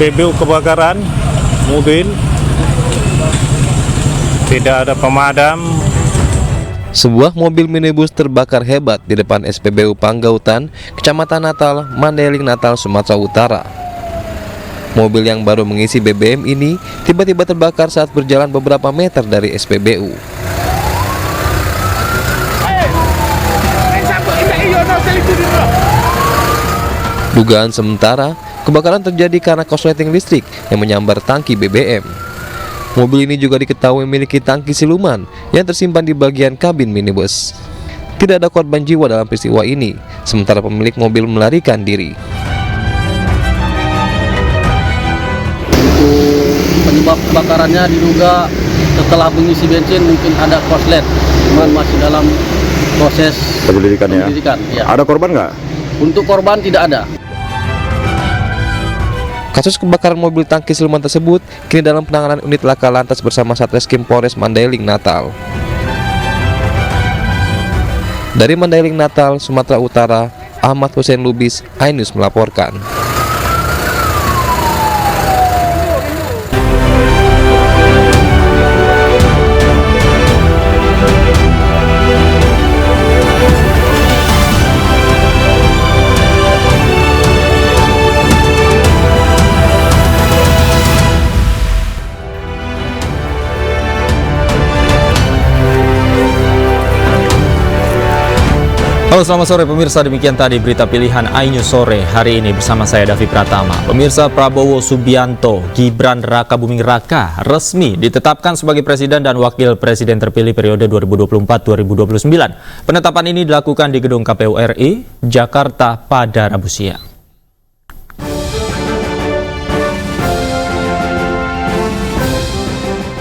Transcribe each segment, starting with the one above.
SPBU kebakaran, mobil, tidak ada pemadam. Sebuah mobil minibus terbakar hebat di depan SPBU Panggautan, Kecamatan Natal, Mandailing Natal, Sumatera Utara. Mobil yang baru mengisi BBM ini tiba-tiba terbakar saat berjalan beberapa meter dari SPBU. Dugaan sementara, kebakaran terjadi karena korsleting listrik yang menyambar tangki BBM. Mobil ini juga diketahui memiliki tangki siluman yang tersimpan di bagian kabin minibus. Tidak ada korban jiwa dalam peristiwa ini, sementara pemilik mobil melarikan diri. Untuk penyebab kebakarannya diduga setelah mengisi bensin mungkin ada korslet, cuman masih dalam proses penyelidikan. Ya. Ada korban nggak? Untuk korban tidak ada. Kasus kebakaran mobil tangki siluman tersebut kini dalam penanganan unit laka lantas bersama Satreskrim Polres Mandailing Natal. Dari Mandailing Natal, Sumatera Utara, Ahmad Hussein Lubis, iNews melaporkan. Halo, selamat sore pemirsa, demikian tadi berita pilihan iNews sore hari ini bersama saya Davi Pratama. Pemirsa, Prabowo Subianto, Gibran Raka Buming Raka resmi ditetapkan sebagai presiden dan wakil presiden terpilih periode 2024-2029. Penetapan ini dilakukan di gedung KPU RI, Jakarta pada Rabu siang.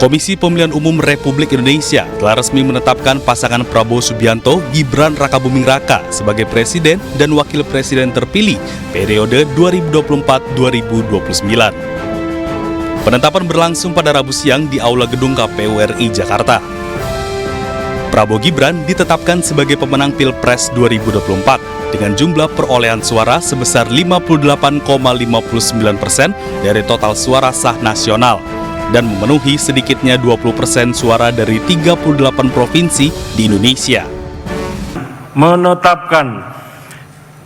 Komisi Pemilihan Umum Republik Indonesia telah resmi menetapkan pasangan Prabowo Subianto, Gibran Raka Buming Raka sebagai presiden dan wakil presiden terpilih periode 2024-2029. Penetapan berlangsung pada Rabu siang di Aula Gedung KPU RI Jakarta. Prabowo Gibran ditetapkan sebagai pemenang Pilpres 2024 dengan jumlah perolehan suara sebesar 58,59% dari total suara sah nasional dan memenuhi sedikitnya 20% suara dari 38 provinsi di Indonesia. Menetapkan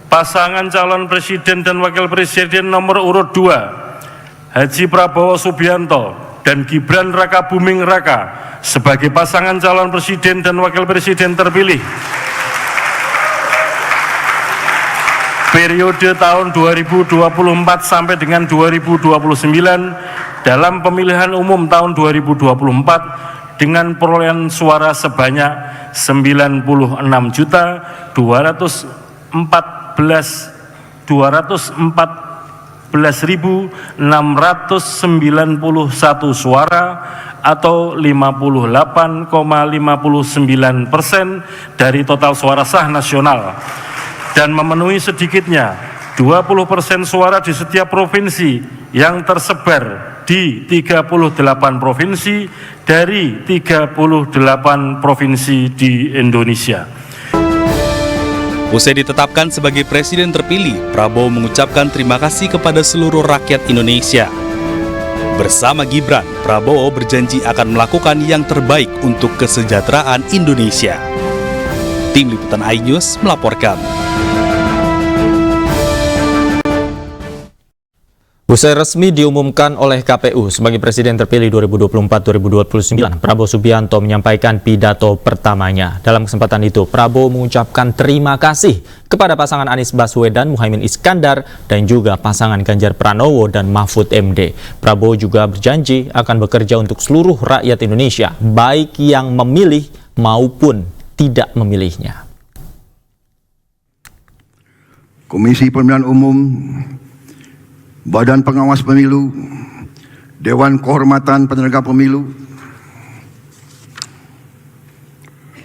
pasangan calon presiden dan wakil presiden nomor urut 2, Haji Prabowo Subianto dan Gibran Raka Buming Raka sebagai pasangan calon presiden dan wakil presiden terpilih periode tahun 2024 sampai dengan 2029 dalam pemilihan umum tahun 2024 dengan perolehan suara sebanyak 214.691 suara atau 58,59% dari total suara sah nasional dan memenuhi sedikitnya 20% suara di setiap provinsi yang tersebar di 38 provinsi dari 38 provinsi di Indonesia. Usai ditetapkan sebagai presiden terpilih, Prabowo mengucapkan terima kasih kepada seluruh rakyat Indonesia. Bersama Gibran, Prabowo berjanji akan melakukan yang terbaik untuk kesejahteraan Indonesia. Tim Liputan iNews melaporkan. Usai resmi diumumkan oleh KPU sebagai presiden terpilih 2024-2029, Prabowo Subianto menyampaikan pidato pertamanya. Dalam kesempatan itu, Prabowo mengucapkan terima kasih kepada pasangan Anies Baswedan, Muhaimin Iskandar, dan juga pasangan Ganjar Pranowo dan Mahfud MD. Prabowo juga berjanji akan bekerja untuk seluruh rakyat Indonesia, baik yang memilih maupun tidak memilihnya. Komisi Pemilihan Umum, Badan Pengawas Pemilu, Dewan Kehormatan Penyelenggara Pemilu,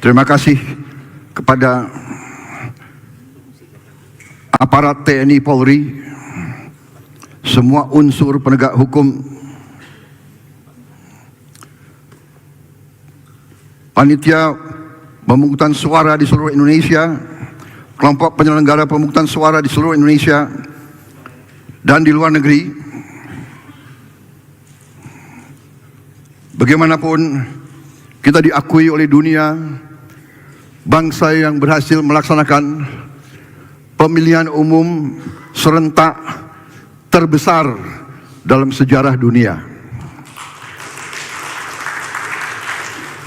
terima kasih kepada aparat TNI Polri, semua unsur penegak hukum, panitia pemungutan suara di seluruh Indonesia, kelompok penyelenggara pemungutan suara di seluruh Indonesia dan di luar negeri, Bagaimanapun kita diakui oleh dunia bangsa yang berhasil melaksanakan pemilihan umum serentak terbesar dalam sejarah dunia.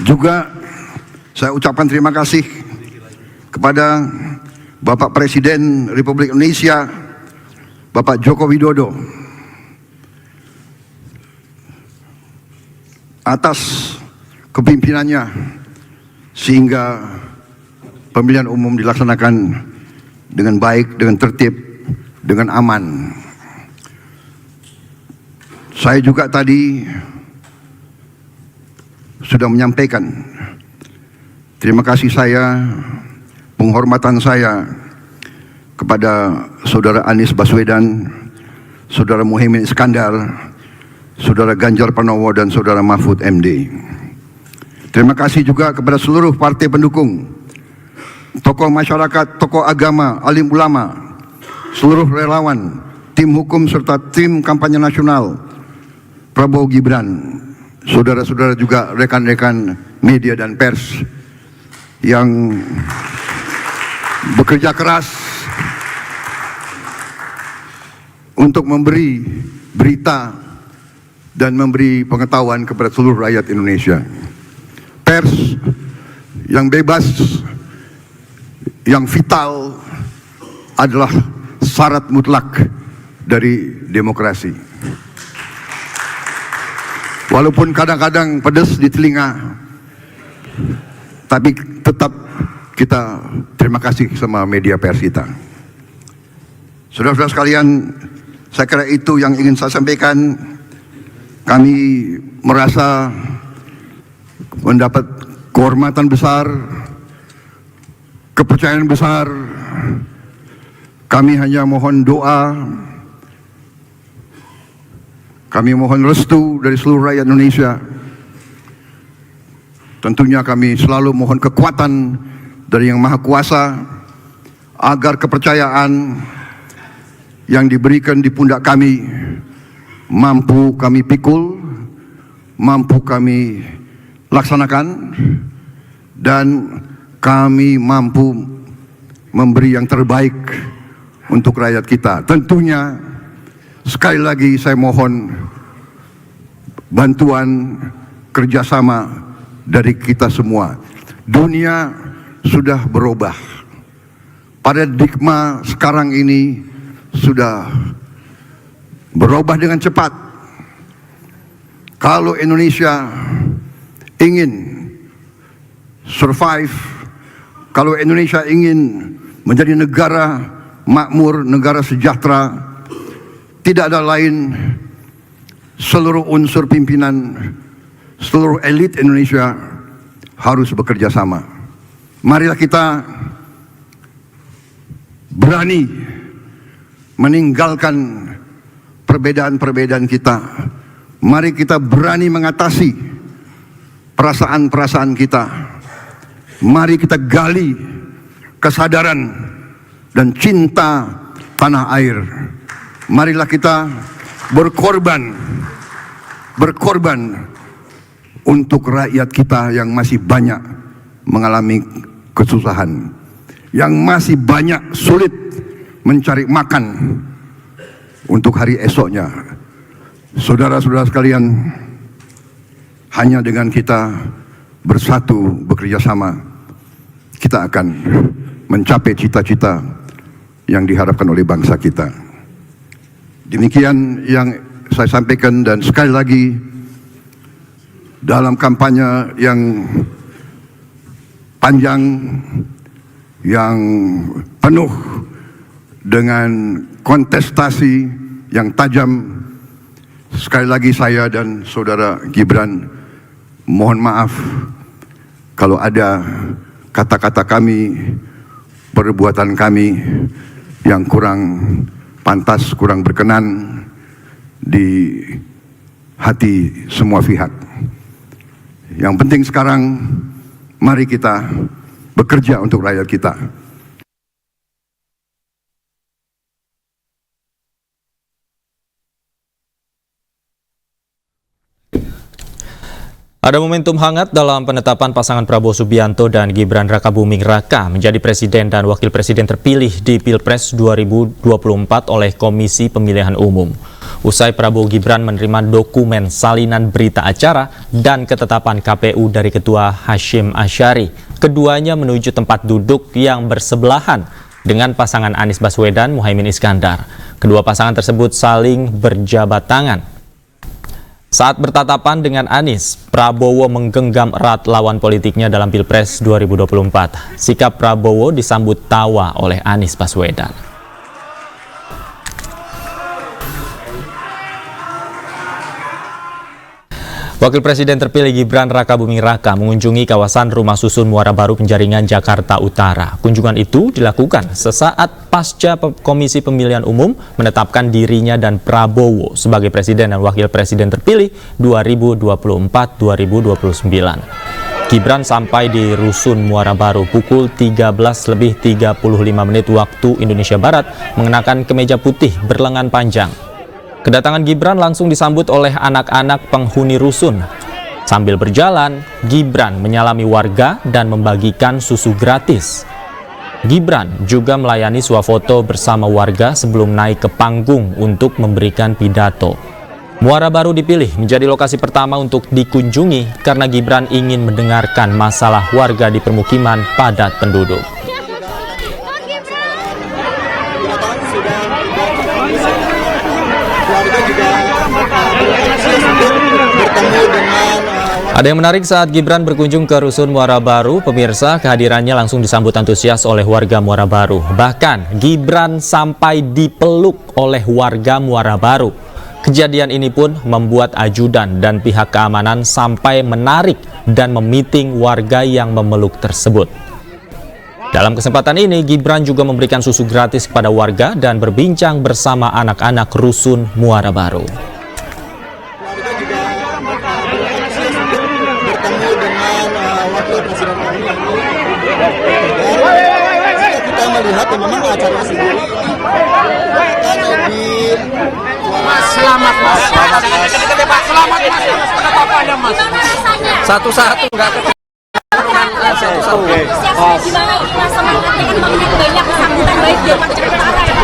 Juga saya ucapkan terima kasih kepada Bapak Presiden Republik Indonesia, Bapak Joko Widodo, atas kepimpinannya sehingga pemilihan umum dilaksanakan dengan baik, dengan tertib, dengan aman. Saya juga tadi sudah menyampaikan terima kasih saya, penghormatan saya kepada Saudara Anies Baswedan, Saudara Muhaimin Iskandar, Saudara Ganjar Pranowo, dan Saudara Mahfud MD. Terima kasih juga kepada seluruh partai pendukung, tokoh masyarakat, tokoh agama, alim ulama, seluruh relawan, tim hukum serta tim kampanye nasional Prabowo Gibran, saudara-saudara juga rekan-rekan media dan pers yang bekerja keras untuk memberi berita dan memberi pengetahuan kepada seluruh rakyat Indonesia. Pers yang bebas, yang vital adalah syarat mutlak dari demokrasi. Walaupun kadang-kadang pedas di telinga, tapi tetap kita terima kasih sama media pers kita. Saudara-saudara sekalian, saya kira itu yang ingin saya sampaikan. Kami merasa mendapat kehormatan besar, kepercayaan besar. Kami hanya mohon doa, kami mohon restu dari seluruh rakyat Indonesia. Tentunya kami selalu mohon kekuatan dari Yang Maha Kuasa agar kepercayaan yang diberikan di pundak kami mampu kami pikul, mampu kami laksanakan, dan kami mampu memberi yang terbaik untuk rakyat kita. Tentunya sekali lagi saya mohon bantuan kerjasama dari kita semua. Dunia sudah berubah. Paradigma sekarang ini sudah berubah dengan cepat. Kalau Indonesia ingin survive, kalau Indonesia ingin menjadi negara makmur, negara sejahtera, tidak ada lain seluruh unsur pimpinan, seluruh elit Indonesia harus bekerja sama. Marilah kita berani meninggalkan perbedaan-perbedaan kita. Mari kita berani mengatasi perasaan-perasaan kita. Mari kita gali kesadaran dan cinta tanah air. Marilah kita berkorban untuk rakyat kita yang masih banyak mengalami kesusahan, yang masih banyak sulit mencari makan untuk hari esoknya. Saudara-saudara sekalian, hanya dengan kita bersatu, bekerja sama, kita akan mencapai cita-cita yang diharapkan oleh bangsa kita. Demikian yang saya sampaikan, dan sekali lagi dalam kampanye yang panjang, yang penuh dengan kontestasi yang tajam, sekali lagi saya dan saudara Gibran mohon maaf kalau ada kata-kata kami, perbuatan kami yang kurang pantas, kurang berkenan di hati semua pihak. Yang penting sekarang, mari kita bekerja untuk rakyat kita. Ada momentum hangat dalam penetapan pasangan Prabowo Subianto dan Gibran Rakabuming Raka menjadi presiden dan wakil presiden terpilih di Pilpres 2024 oleh Komisi Pemilihan Umum. Usai Prabowo Gibran menerima dokumen salinan berita acara dan ketetapan KPU dari Ketua Hashim Asyari, keduanya menuju tempat duduk yang bersebelahan dengan pasangan Anies Baswedan Muhaimin Iskandar. Kedua pasangan tersebut saling berjabat tangan. Saat bertatapan dengan Anies, Prabowo menggenggam erat lawan politiknya dalam Pilpres 2024. Sikap Prabowo disambut tawa oleh Anies Baswedan. Wakil Presiden terpilih Gibran Rakabuming Raka mengunjungi kawasan Rumah Susun Muara Baru Penjaringan, Jakarta Utara. Kunjungan itu dilakukan sesaat pasca Komisi Pemilihan Umum menetapkan dirinya dan Prabowo sebagai Presiden dan Wakil Presiden terpilih 2024-2029. Gibran sampai di Rusun Muara Baru pukul 13:35 waktu Indonesia Barat mengenakan kemeja putih berlengan panjang. Kedatangan Gibran langsung disambut oleh anak-anak penghuni rusun. Sambil berjalan, Gibran menyalami warga dan membagikan susu gratis. Gibran juga melayani swafoto bersama warga sebelum naik ke panggung untuk memberikan pidato. Muara Baru dipilih menjadi lokasi pertama untuk dikunjungi karena Gibran ingin mendengarkan masalah warga di permukiman padat penduduk. Ada yang menarik saat Gibran berkunjung ke Rusun Muara Baru, pemirsa, kehadirannya langsung disambut antusias oleh warga Muara Baru. Bahkan Gibran sampai dipeluk oleh warga Muara Baru. Kejadian ini pun membuat ajudan dan pihak keamanan sampai menarik dan memiting warga yang memeluk tersebut. Dalam kesempatan ini, Gibran juga memberikan susu gratis kepada warga dan berbincang bersama anak-anak Rusun Muara Baru. Kita melihat memang acara sendiri lebih selamat mas. Selamat mas. Satu-satu nggak satu-satu. Gimana ini semangatnya kan banyak sambutan baik di Jakarta ya.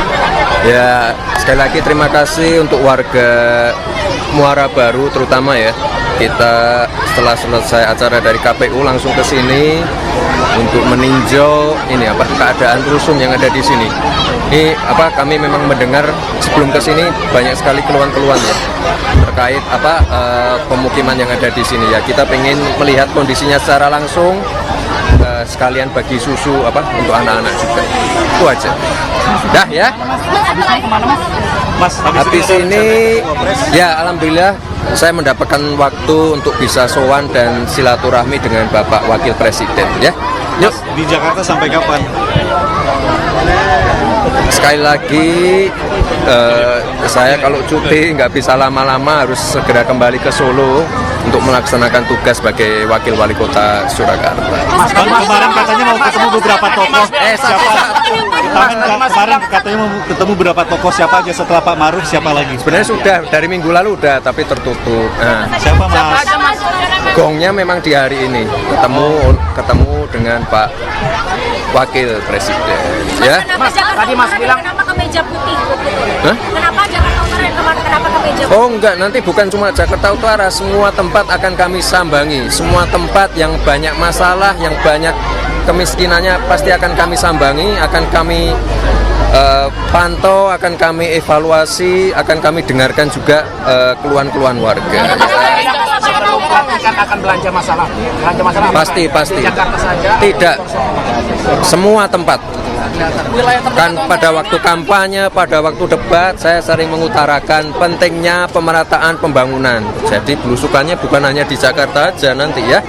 Ya, sekali lagi terima kasih untuk warga Muara Baru terutama ya. Kita setelah selesai acara dari KPU langsung ke sini untuk meninjau keadaan rusun yang ada di sini. Kami memang mendengar sebelum ke sini banyak sekali keluhan-keluhan ya terkait pemukiman yang ada di sini ya. Kita pengen melihat kondisinya secara langsung, sekalian bagi susu untuk anak-anak juga. Itu aja. Dah ya. Mas, habis ini ya alhamdulillah saya mendapatkan waktu untuk bisa sowan dan silaturahmi dengan Bapak Wakil Presiden ya. Yuk, di Jakarta sampai kapan? Sekali lagi saya kalau cuti nggak bisa lama-lama, harus segera kembali ke Solo untuk melaksanakan tugas sebagai Wakil Wali Kota Surakarta. Mas, kemarin katanya mau ketemu beberapa tokoh. Kemarin katanya mau ketemu beberapa tokoh, siapa aja setelah Pak Maruf, siapa lagi? Sebenarnya sudah dari minggu lalu udah, tapi tertutup. Nah, siapa mas? Gongnya memang di hari ini ketemu dengan Pak Wakil Presiden. Ya. Mas, tadi Mas bilang kenapa kemeja putih? Hah? Kenapa Jakarta Utara dan kemarin kenapa kemeja putih? Oh enggak, nanti bukan cuma Jakarta Utara, semua tempat akan kami sambangi. Semua tempat yang banyak masalah, yang banyak kemiskinannya pasti akan kami sambangi, akan kami pantau, akan kami evaluasi, akan kami dengarkan juga keluhan-keluhan warga. Akan belanja masalah Pasti. Jakarta saja. Tidak, semua tempat. Kan pada waktu kampanye, pada waktu debat, saya sering mengutarakan pentingnya pemerataan pembangunan. Jadi belusukannya bukan hanya di Jakarta aja nanti ya.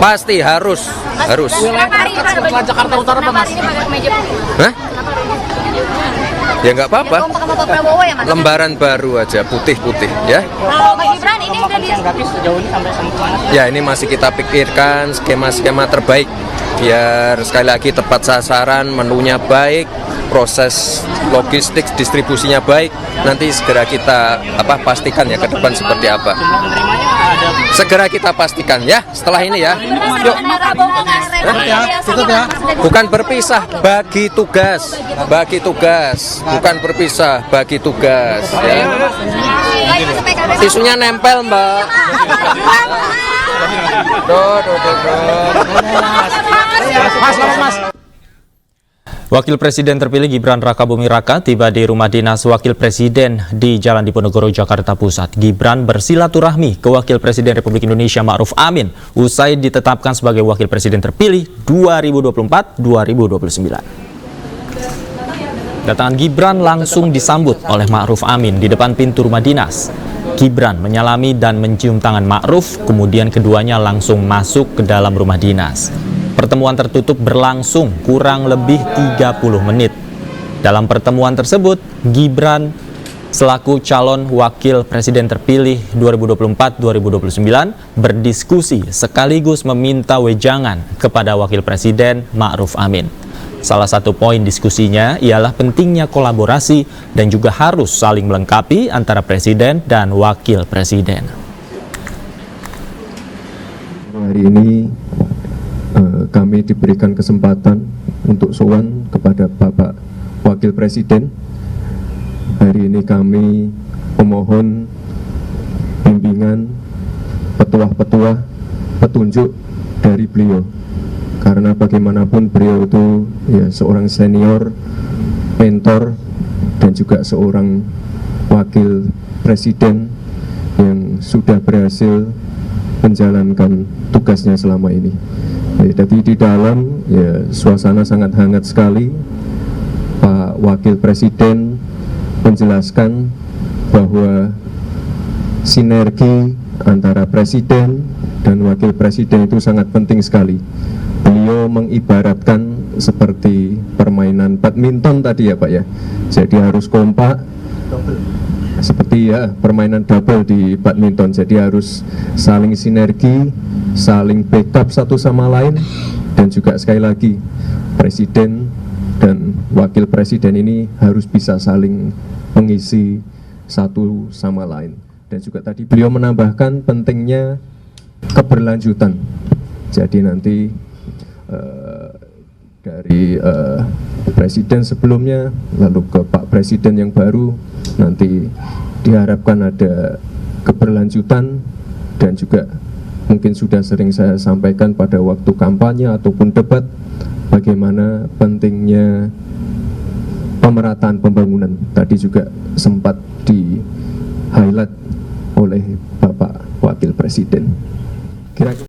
Pasti harus. Setelah Jakarta Utara Mas. Hah? Ya nggak apa-apa. Lembaran baru aja, putih-putih ya. Kalau Mas Gibran ini udah gratis sejauh ini sampai mana? Ya ini masih kita pikirkan skema-skema terbaik biar sekali lagi tepat sasaran, menunya baik, proses logistik distribusinya baik. Nanti segera kita pastikan ya ke depan seperti apa. Jumlah penerimanya ada segera kita pastikan ya setelah ini ya. Yuk. Bukan berpisah, bagi tugas, bukan berpisah, bagi tugas. Ya. Tisunya nempel Mbak. Wakil Presiden terpilih Gibran Rakabuming Raka tiba di rumah dinas Wakil Presiden di Jalan Diponegoro, Jakarta Pusat. Gibran bersilaturahmi ke Wakil Presiden Republik Indonesia Ma'ruf Amin usai ditetapkan sebagai Wakil Presiden terpilih 2024-2029. Kedatangan Gibran langsung disambut oleh Ma'ruf Amin di depan pintu rumah dinas. Gibran menyalami dan mencium tangan Ma'ruf, kemudian keduanya langsung masuk ke dalam rumah dinas. Pertemuan tertutup berlangsung kurang lebih 30 menit. Dalam pertemuan tersebut, Gibran selaku calon wakil presiden terpilih 2024-2029 berdiskusi sekaligus meminta wejangan kepada wakil presiden Ma'ruf Amin. Salah satu poin diskusinya ialah pentingnya kolaborasi dan juga harus saling melengkapi antara presiden dan wakil presiden. Hari ini kami diberikan kesempatan untuk sowan kepada Bapak Wakil Presiden. Hari ini kami memohon bimbingan, petuah-petuah, petunjuk dari beliau. Karena bagaimanapun beliau itu ya seorang senior, mentor, dan juga seorang wakil presiden yang sudah berhasil menjalankan tugasnya selama ini. Jadi di dalam ya suasana sangat hangat sekali. Pak Wakil Presiden menjelaskan bahwa sinergi antara Presiden dan Wakil Presiden itu sangat penting sekali. Beliau mengibaratkan seperti permainan badminton tadi ya Pak ya. Jadi harus kompak. Seperti ya permainan double di badminton, jadi harus saling sinergi, saling backup satu sama lain, dan juga sekali lagi presiden dan wakil presiden ini harus bisa saling mengisi satu sama lain. Dan juga tadi beliau menambahkan pentingnya keberlanjutan, jadi nanti dari presiden sebelumnya lalu ke Pak Presiden yang baru, nanti diharapkan ada keberlanjutan. Dan juga mungkin sudah sering saya sampaikan pada waktu kampanye ataupun debat, bagaimana pentingnya pemerataan pembangunan. Tadi juga sempat di highlight oleh Bapak Wakil Presiden. Kira-kira